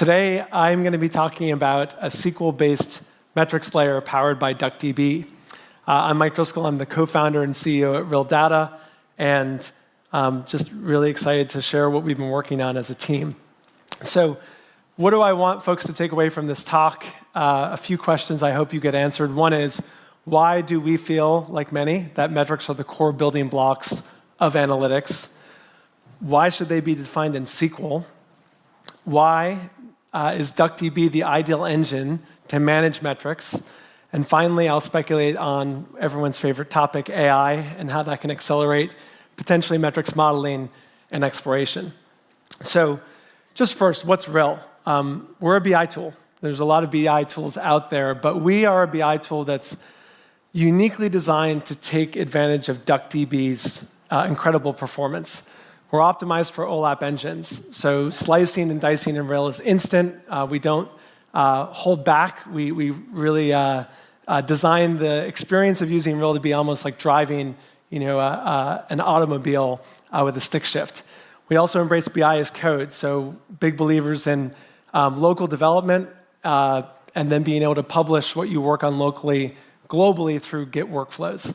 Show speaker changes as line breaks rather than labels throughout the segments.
Today, I'm going to be talking about a SQL-based metrics layer powered by DuckDB. I'm Mike Driscoll. I'm the co-founder and CEO at Rill Data, and just really excited to share what we've been working on as a team. So what do I want folks to take away from this talk? A few questions I hope you get answered. One is, why do we feel, like many, that metrics are the core building blocks of analytics? Why should they be defined in SQL? Why is DuckDB the ideal engine to manage metrics? And finally, I'll speculate on everyone's favorite topic, AI, and how that can accelerate potentially metrics modeling and exploration. So just first, what's Rill? We're a BI tool. There's a lot of BI tools out there, but we are a BI tool that's uniquely designed to take advantage of DuckDB's incredible performance. We're optimized for OLAP engines, so slicing and dicing in Rill is instant. We don't hold back. We really design the experience of using Rill to be almost like driving, an automobile with a stick shift. We also embrace BI as code, so big believers in local development and then being able to publish what you work on locally, globally through Git workflows.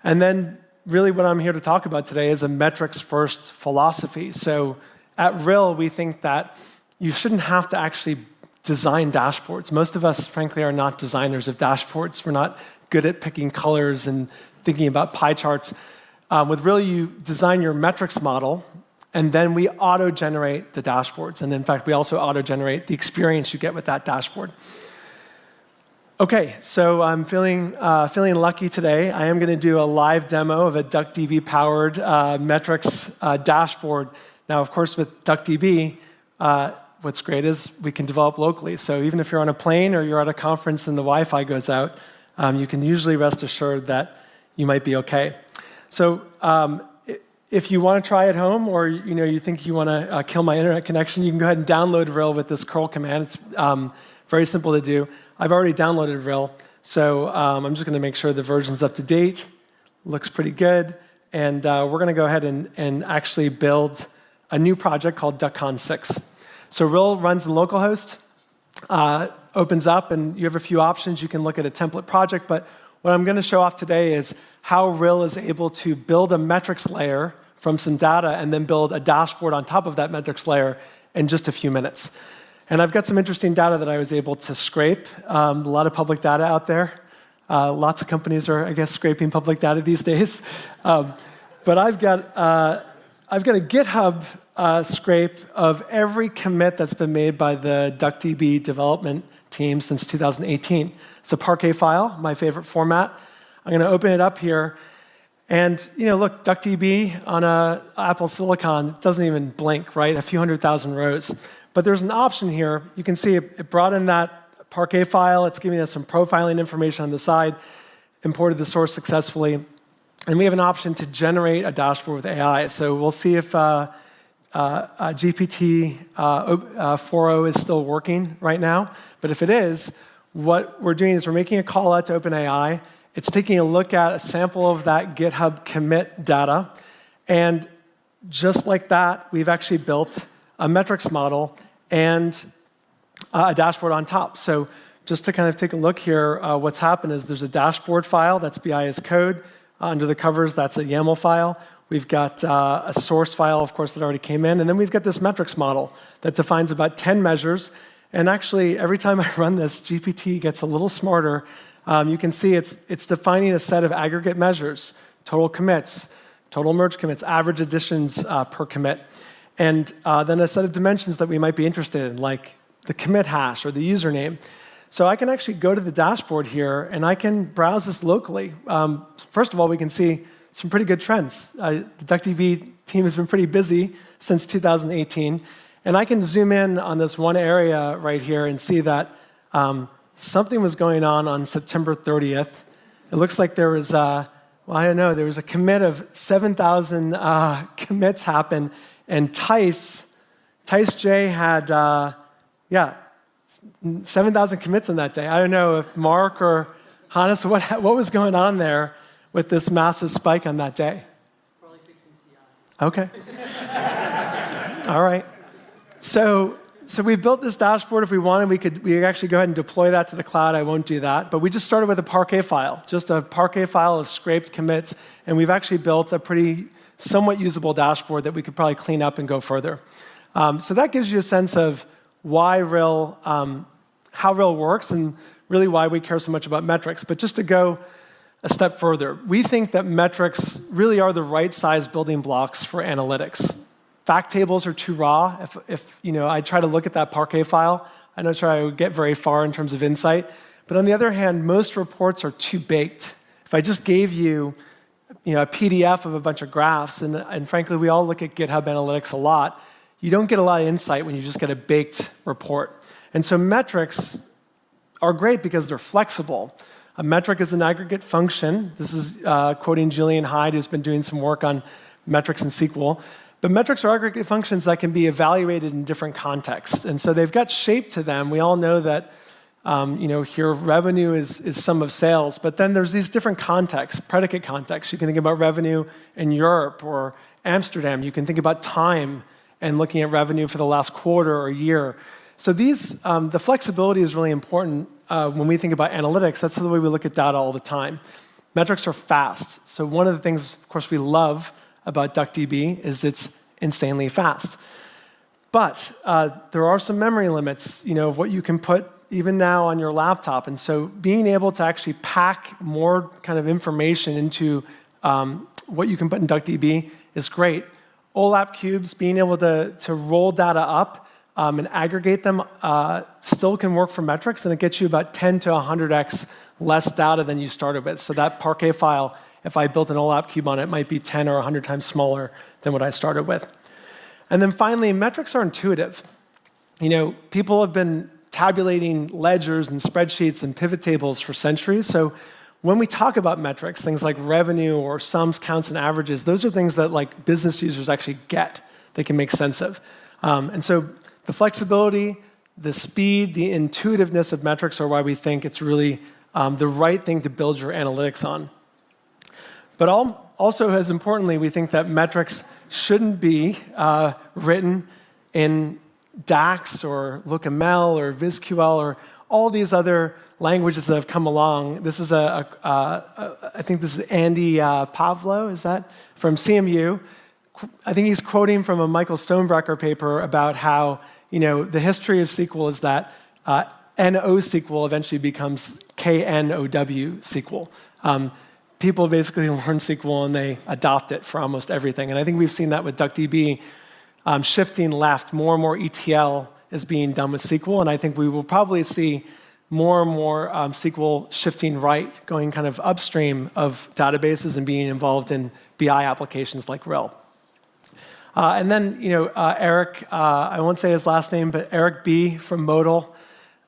And then really what I'm here to talk about today is a metrics-first philosophy. So at Rill, we think that you shouldn't have to actually design dashboards. Most of us, frankly, are not designers of dashboards. We're not good at picking colors and thinking about pie charts. With Rill, you design your metrics model, and then we auto-generate the dashboards. And in fact, we also auto-generate the experience you get with that dashboard. Okay, so I'm feeling lucky today. I am going to do a live demo of a DuckDB-powered metrics dashboard. Now, of course, with DuckDB, what's great is we can develop locally. So even if you're on a plane or you're at a conference and the Wi-Fi goes out, you can usually rest assured that you might be okay. So if you want to try at home, or you think you want to kill my internet connection, you can go ahead and download Rill with this curl command. It's very simple to do. I've already downloaded Rill, so I'm just going to make sure the version's up to date. Looks pretty good. And we're going to go ahead and actually build a new project called DuckCon 6. So Rill runs in localhost, opens up, and you have a few options. You can look at a template project, but what I'm going to show off today is how Rill is able to build a metrics layer from some data and then build a dashboard on top of that metrics layer in just a few minutes. And I've got some interesting data that I was able to scrape. A lot of public data out there. Lots of companies are, I guess, scraping public data these days. But I've got a GitHub scrape of every commit that's been made by the DuckDB development team since 2018. It's a Parquet file, my favorite format. I'm going to open it up here. And, look, DuckDB on a Apple Silicon doesn't even blink, right? A few 100,000 rows. But there's an option here. You can see it brought in that Parquet file. It's giving us some profiling information on the side, imported the source successfully. And we have an option to generate a dashboard with AI. So we'll see if GPT 4.0 is still working right now. But if it is, what we're doing is we're making a call out to OpenAI. It's taking a look at a sample of that GitHub commit data. And just like that, we've actually built a metrics model and a dashboard on top. So just to kind of take a look here, what's happened is there's a dashboard file, that's BI as code. Under the covers, that's a YAML file. We've got a source file, of course, that already came in. And then we've got this metrics model that defines about 10 measures. And actually, every time I run this, GPT gets a little smarter. You can see it's defining a set of aggregate measures, total commits, total merge commits, average additions per commit. And then a set of dimensions that we might be interested in, like the commit hash or the username. So I can actually go to the dashboard here, and I can browse this locally. First of all, we can see some pretty good trends. The DuckDB team has been pretty busy since 2018. And I can zoom in on this one area right here and see that something was going on September 30th. It looks like there was, there was a commit of 7,000 commits happen. And Tice J had, 7,000 commits on that day. I don't know if Mark or Hannes, what was going on there with this massive spike on that day?
Probably fixing CI.
Okay. All right. So So we built this dashboard. If we wanted, we could actually go ahead and deploy that to the cloud. I won't do that. But we just started with a Parquet file, just a Parquet file of scraped commits. And we've actually built a pretty somewhat usable dashboard that we could probably clean up and go further. So that gives you a sense of why Rill, how Rill works, and really why we care so much about metrics. But just to go a step further, we think that metrics really are the right size building blocks for analytics. Fact tables are too raw. If I try to look at that Parquet file, I'm not sure I would get very far in terms of insight. But on the other hand, most reports are too baked. If I just gave you a PDF of a bunch of graphs, and frankly, we all look at GitHub Analytics a lot, you don't get a lot of insight when you just get a baked report. And so metrics are great because they're flexible. A metric is an aggregate function. This is quoting Julian Hyde, who's been doing some work on metrics in SQL. But metrics are aggregate functions that can be evaluated in different contexts. And so they've got shape to them. We all know that here revenue is sum of sales. But then there's these different contexts, predicate contexts. You can think about revenue in Europe or Amsterdam. You can think about time and looking at revenue for the last quarter or year. So the flexibility is really important when we think about analytics. That's the way we look at data all the time. Metrics are fast. So one of the things, of course, we love about DuckDB is it's insanely fast. But there are some memory limits, of what you can put even now on your laptop. And so being able to actually pack more kind of information into what you can put in DuckDB is great. OLAP cubes, being able to roll data up and aggregate them still can work for metrics, and it gets you about 10 to 100x less data than you started with. So that Parquet file, if I built an OLAP cube on it, might be 10 or 100 times smaller than what I started with. And then finally, metrics are intuitive. People have been tabulating ledgers and spreadsheets and pivot tables for centuries. So when we talk about metrics, things like revenue or sums, counts, and averages, those are things that business users actually get, they can make sense of. And so the flexibility, the speed, the intuitiveness of metrics are why we think it's really the right thing to build your analytics on. But also, as importantly, we think that metrics shouldn't be written in DAX or LookML or VizQL or all these other languages that have come along. This is I think this is Andy Pavlo, is that? From CMU. I think he's quoting from a Michael Stonebraker paper about how, the history of SQL is that NoSQL eventually becomes KNOW SQL. People basically learn SQL and they adopt it for almost everything. And I think we've seen that with DuckDB shifting left. More and more ETL is being done with SQL, and I think we will probably see more and more SQL shifting right, going kind of upstream of databases and being involved in BI applications like Rill. And then, Eric, I won't say his last name, but Eric B. from Modal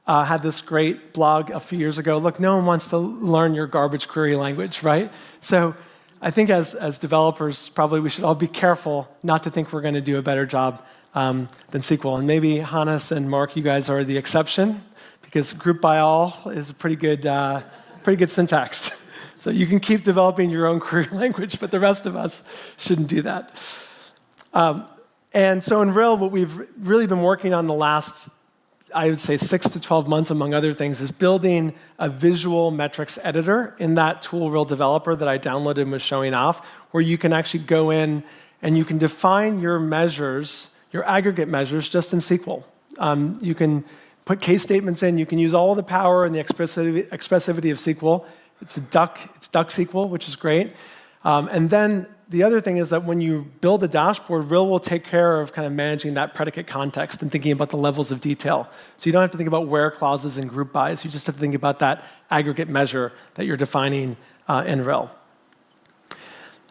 had this great blog a few years ago. Look, no one wants to learn your garbage query language, right? So I think as developers, probably we should all be careful not to think we're going to do a better job than SQL. And maybe Hannes and Mark, you guys are the exception, because group by all is a pretty good syntax. So you can keep developing your own query language, but the rest of us shouldn't do that. And so in Rill, what we've really been working on the last, I would say, 6 to 12 months, among other things, is building a visual metrics editor in that tool, Rill Developer, that I downloaded and was showing off, where you can actually go in and you can define your measures, your aggregate measures, just in SQL. You can put case statements in. You can use all the power and the expressivity of SQL. It's DuckSQL, which is great. And then the other thing is that when you build a dashboard, Rill will take care of kind of managing that predicate context and thinking about the levels of detail. So you don't have to think about where clauses and group bys. You just have to think about that aggregate measure that you're defining in Rill.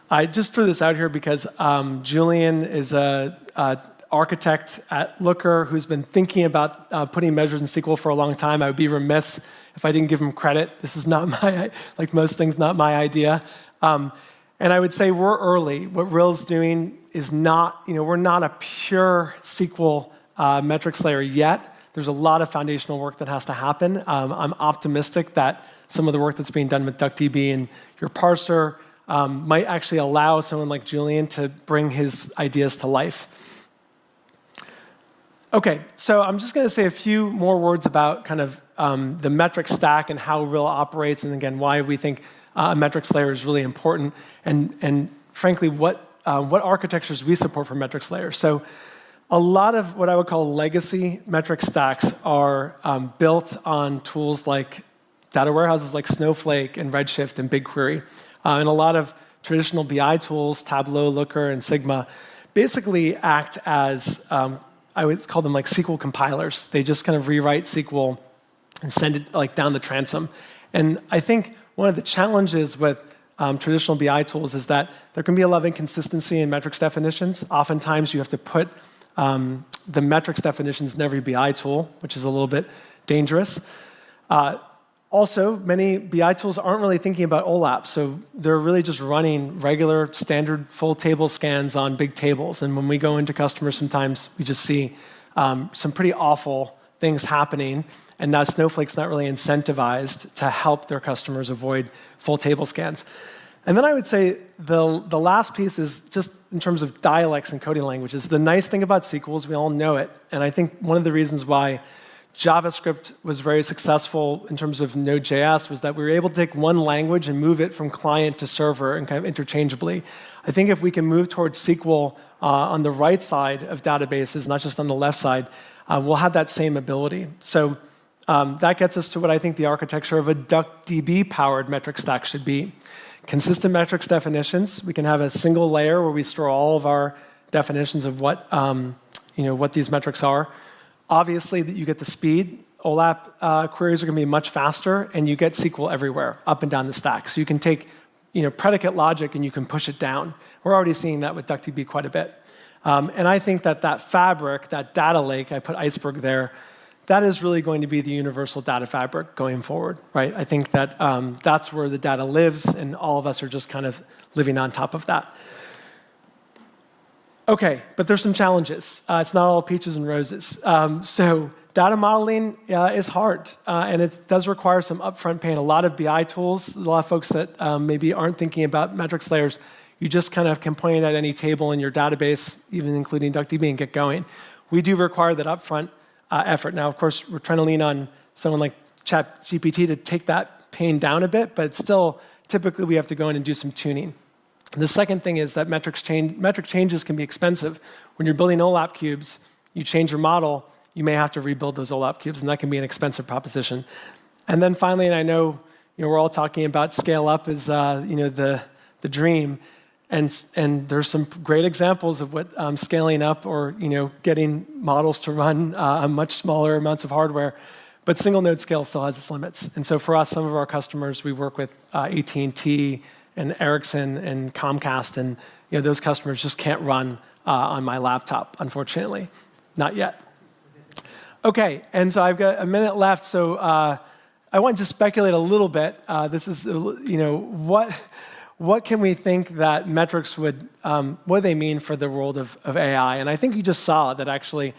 I just threw this out here because Julian is an architect at Looker who's been thinking about putting measures in SQL for a long time. I would be remiss if I didn't give him credit. This is not like most things, not my idea. And I would say we're early. What Rill's doing is not, we're not a pure SQL metrics layer yet. There's a lot of foundational work that has to happen. I'm optimistic that some of the work that's being done with DuckDB and your parser might actually allow someone like Julian to bring his ideas to life. Okay, so I'm just going to say a few more words about kind of the metric stack and how Rill operates, and again, why we think a metrics layer is really important, and frankly, what architectures we support for metrics layers. So a lot of what I would call legacy metric stacks are built on tools like data warehouses like Snowflake and Redshift and BigQuery. And a lot of traditional BI tools, Tableau, Looker, and Sigma, basically act as, I would call them like SQL compilers. They just kind of rewrite SQL and send it like down the transom. And I think one of the challenges with traditional BI tools is that there can be a lot of inconsistency in metrics definitions. Oftentimes you have to put the metrics definitions in every BI tool, which is a little bit dangerous. Also, many BI tools aren't really thinking about OLAP, so they're really just running regular, standard, full table scans on big tables. And when we go into customers, sometimes we just see some pretty awful things happening, and now Snowflake's not really incentivized to help their customers avoid full table scans. And then I would say the last piece is just in terms of dialects and coding languages. The nice thing about SQL is we all know it, and I think one of the reasons why JavaScript was very successful in terms of Node.js was that we were able to take one language and move it from client to server and kind of interchangeably. I think if we can move towards SQL on the right side of databases, not just on the left side, we'll have that same ability. So that gets us to what I think the architecture of a DuckDB-powered metric stack should be. Consistent metrics definitions. We can have a single layer where we store all of our definitions of what these metrics are. Obviously, you get the speed. OLAP queries are going to be much faster, and you get SQL everywhere, up and down the stack. So you can take predicate logic and you can push it down. We're already seeing that with DuckDB quite a bit. And I think that fabric, that data lake, I put iceberg there, that is really going to be the universal data fabric going forward, right? I think that that's where the data lives, and all of us are just kind of living on top of that. Okay, but there's some challenges. It's not all peaches and roses. So data modeling is hard, and it does require some upfront pain. A lot of BI tools, a lot of folks that maybe aren't thinking about metrics layers, you just kind of can point at any table in your database, even including DuckDB, and get going. We do require that upfront effort. Now, of course, we're trying to lean on someone like ChatGPT to take that pain down a bit, but still, typically we have to go in and do some tuning. The second thing is that metric changes can be expensive. When you're building OLAP cubes, you change your model, you may have to rebuild those OLAP cubes, and that can be an expensive proposition. And then finally, and I know we're all talking about scale up as the dream, and there's some great examples of what scaling up or getting models to run on much smaller amounts of hardware, but single node scale still has its limits. And so for us, some of our customers, we work with AT&T and Ericsson and Comcast, and those customers just can't run on my laptop, unfortunately. Not yet. Okay, and so I've got a minute left, so I want to speculate a little bit. This is, what can we think that metrics would, what do they mean for the world of AI? And I think you just saw that actually,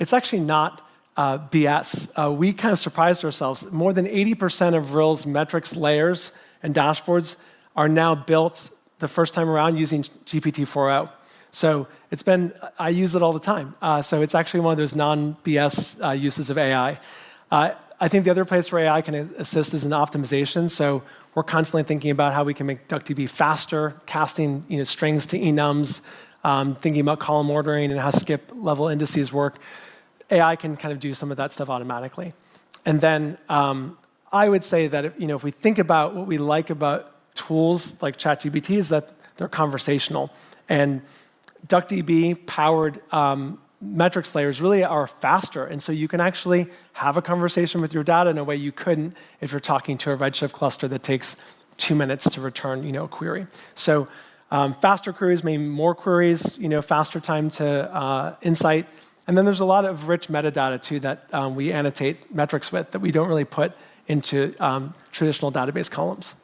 it's actually not BS. We kind of surprised ourselves. More than 80% of Rill's metrics layers and dashboards are now built the first time around using GPT-4o. So I use it all the time. So it's actually one of those non-BS uses of AI. I think the other place where AI can assist is in optimization. So we're constantly thinking about how we can make DuckDB faster, casting strings to enums, thinking about column ordering and how skip level indices work. AI can kind of do some of that stuff automatically. And then I would say that if we think about what we like about tools like ChatGPT is that they're conversational. And DuckDB-powered metrics layers really are faster. And so you can actually have a conversation with your data in a way you couldn't if you're talking to a Redshift cluster that takes 2 minutes to return a query. So faster queries mean more queries, faster time to insight. And then there's a lot of rich metadata, too, that we annotate metrics with that we don't really put into traditional database columns.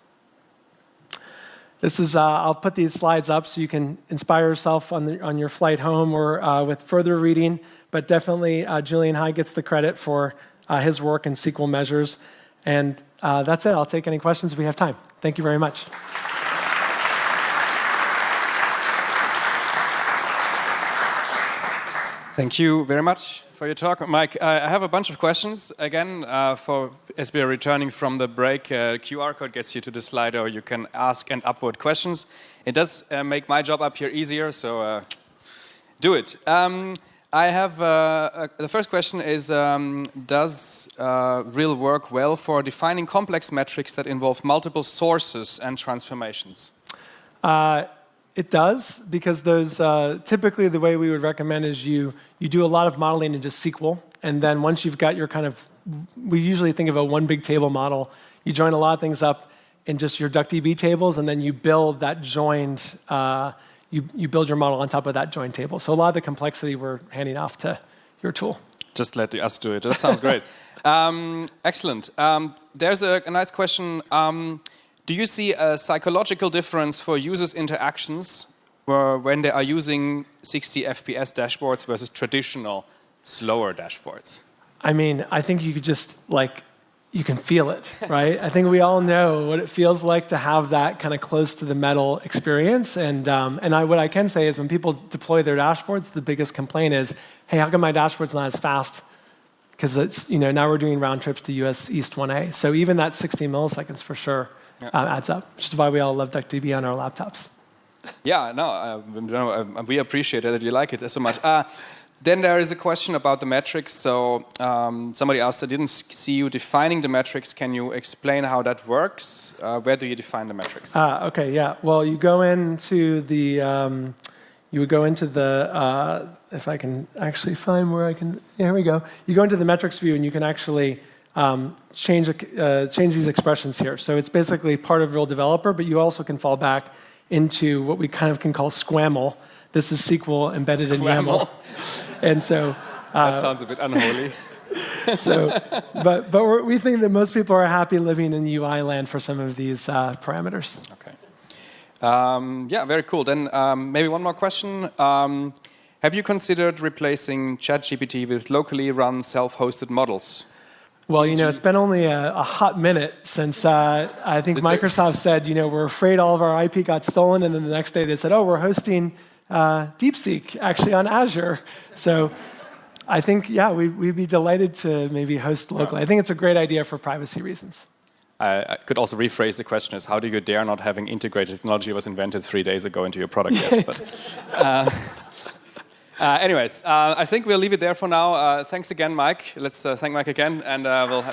This is, I'll put these slides up so you can inspire yourself on your flight home or with further reading, but definitely Julian High gets the credit for his work in SQL measures. And that's it. I'll take any questions if we have time. Thank you very much.
Thank you very much for your talk, Mike. I have a bunch of questions. Again, as we are returning from the break, QR code gets you to the Slido. You can ask and upvote questions. It does make my job up here easier, so do it. I have the first question is: does Rill work well for defining complex metrics that involve multiple sources and transformations?
It does, because those typically the way we would recommend is you do a lot of modeling in just SQL, and then once you've got your kind of, we usually think of a one big table model. You join a lot of things up in just your DuckDB tables, and then you build that joined. You build your model on top of that joined table. So a lot of the complexity we're handing off to your tool.
Just let us do it. That sounds great. Excellent. There's a nice question. Do you see a psychological difference for users' interactions when they are using 60 FPS dashboards versus traditional, slower dashboards?
I mean, I think you could just, you can feel it, right? I think we all know what it feels like to have that kind of close to the metal experience. And what I can say is when people deploy their dashboards, the biggest complaint is, hey, how come my dashboard's not as fast? Because it's, now we're doing round trips to US East 1A. So even that 60 milliseconds for sure adds up, which is why we all love DuckDB on our laptops.
Yeah, we appreciate it that you like it so much. Then there is a question about the metrics. So somebody asked, I didn't see you defining the metrics. Can you explain how that works? Where do you define the metrics?
Okay, yeah. Well, you go into the, if I can actually find where I can, here we go. You go into the metrics view and you can actually change these expressions here. So it's basically part of Rill Developer, but you also can fall back into what we kind of can call SQL. This is SQL embedded in YAML. And so
that sounds a bit unholy.
But we think that most people are happy living in UI land for some of these parameters.
Okay. Yeah, very cool. Then maybe one more question. Have you considered replacing ChatGPT with locally run self-hosted models?
Well, it's been only a hot minute since I think Microsoft said, we're afraid all of our IP got stolen, and then the next day they said, oh, we're hosting DeepSeek actually on Azure. So I think, we'd be delighted to maybe host locally. I think it's a great idea for privacy reasons.
I could also rephrase the question as, how do you dare not having integrated technology was invented 3 days ago into your product yet? But, anyways, I think we'll leave it there for now. Thanks again, Mike. Let's thank Mike again, and we'll have